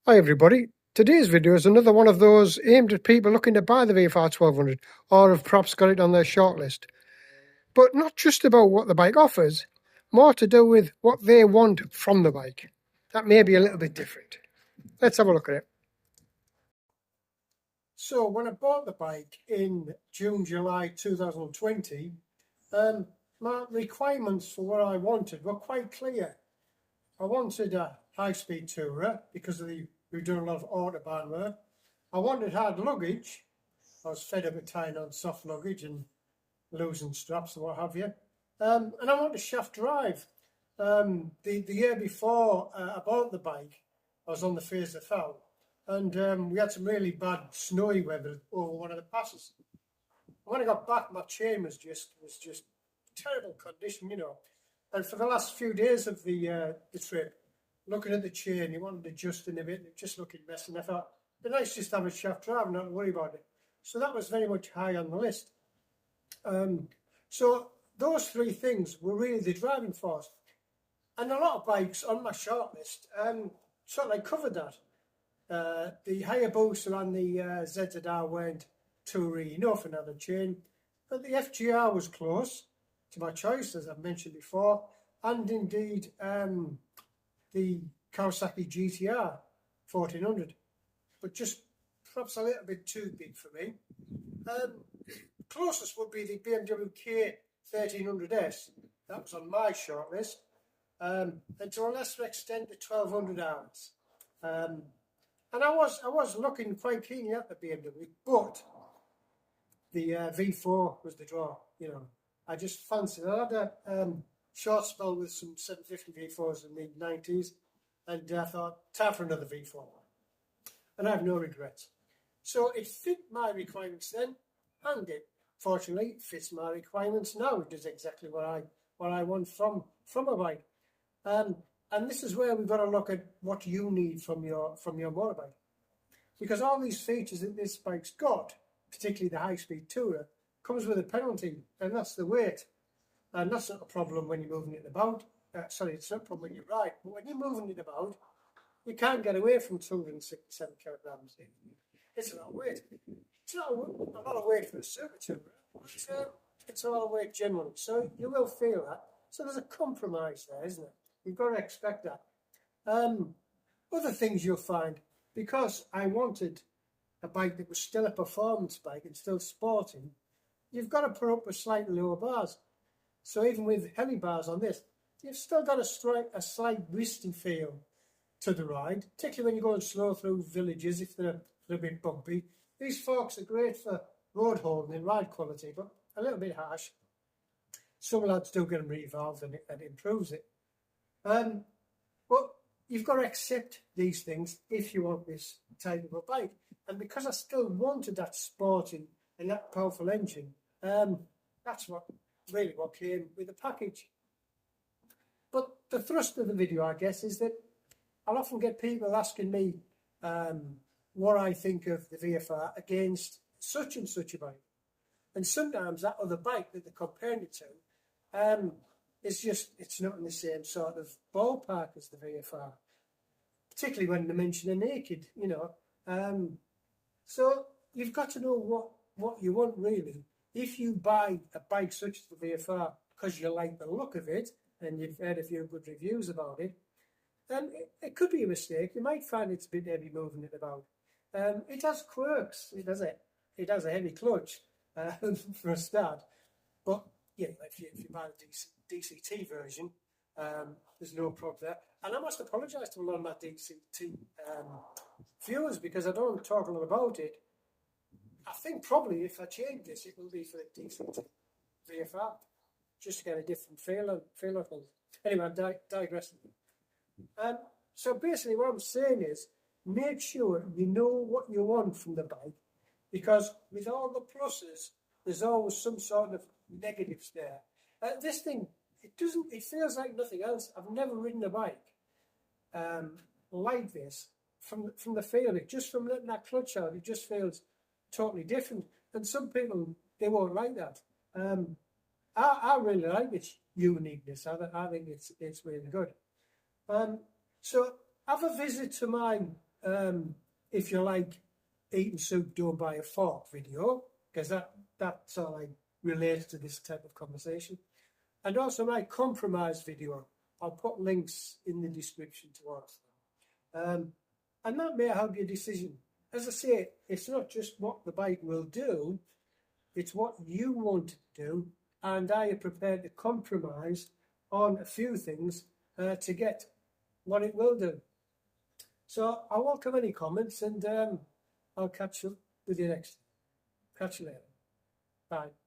Hi everybody, today's video is another one of those aimed at people looking to buy the VFR 1200 or have perhaps got it on their shortlist. But not just about what the bike offers, more to do with what they want from the bike. That may be a little bit different. Let's have a look at it. So when I bought the bike in June, July 2020, my requirements for what I wanted were quite clear. I wanted a high-speed tourer because we've done a lot of autobahn work. I wanted hard luggage. I was fed up with tying on soft luggage and losing straps and what have you. And I wanted shaft drive. The year before I bought the bike, I was on the Fraser Fell, and we had some really bad snowy weather over one of the passes. When I got back, my chain was just terrible condition, you know. And for the last few days of the trip, looking at the chain, you wanted adjusting a bit, just looking messy. And I thought, it'd be nice just to have a shaft drive and not worry about it. So that was very much high on the list. So those three things were really the driving force. And a lot of bikes on my shortlist sort of like covered that. The Hayabusa and the ZZR weren't touring enough, another chain. But the FGR was close to my choice, as I've mentioned before, and indeed the Kawasaki GTR 1400, but just perhaps a little bit too big for me. Closest would be the BMW K 1300S. That was on my shortlist, and to a lesser extent the 1200 hours. And I was looking quite keenly at the BMW, but the V4 was the draw. You know, I just fancied. I had a short spell with some 750 V4s in the mid-90s, and I thought, time for another V4. And I have no regrets. So it fit my requirements then, and it fortunately fits my requirements now. It does exactly what I want from a bike. And this is where we've got to look at what you need from your motorbike, because all these features that this bike's got, particularly the high-speed tourer, comes with a penalty, and that's the weight. And that's not a problem when you're moving it about. Sorry, it's not a problem when you ride, but when you're moving it about, you can't get away from 267 kilograms. It's a lot of weight. It's not a lot of weight for a super tourer, but it's a lot of weight generally. So you will feel that. So there's a compromise there, isn't it? You've got to expect that. Other things you'll find, because I wanted a bike that was still a performance bike and still sporting, you've got to put up with slightly lower bars. So even with heavy bars on this, you've still got a slight wristy feel to the ride, particularly when you're going slow through villages if they're a bit bumpy. These forks are great for road holding and ride quality, but a little bit harsh. Some lads do get them revolved and it improves it. But you've got to accept these things if you want this type of a bike. And because I still wanted that sporting and that powerful engine, that's what came with the package. But the thrust of the video, I guess, is that I'll often get people asking me what I think of the VFR against such and such a bike. And sometimes that other bike that they're comparing it to, it's not in the same sort of ballpark as the VFR, particularly when they mention a naked, you know. So you've got to know what you want really. If you buy a bike such as the VFR because you like the look of it and you've heard a few good reviews about it, it could be a mistake. You might find it's a bit heavy moving it about. It has quirks. It has a heavy clutch for a start. But yeah, if you buy the DCT version, there's no problem there. And I must apologise to a lot of my DCT viewers because I don't talk a lot about it. I think probably if I change this, it will be for the DCT VFR, just to get a different feel of things. Anyway, I'm digressing. So basically what I'm saying is, make sure you know what you want from the bike, because with all the pluses, there's always some sort of negatives there. This thing, it feels like nothing else. I've never ridden a bike like this from the feel of it. Just from letting that clutch out, it just feels totally different. And some people, they won't like that. I really like its uniqueness. I think it's really good. So have a visit to my if you like, eating soup, don't buy a fork video, because that sort of like relates to this type of conversation. And also my compromise video. I'll put links in the description towards them. And that may help your decision. As I say, it's not just what the bike will do, it's what you want it to do, and are you prepared to compromise on a few things to get what it will do. So I welcome any comments, and I'll catch up with you next. Catch you later. Bye.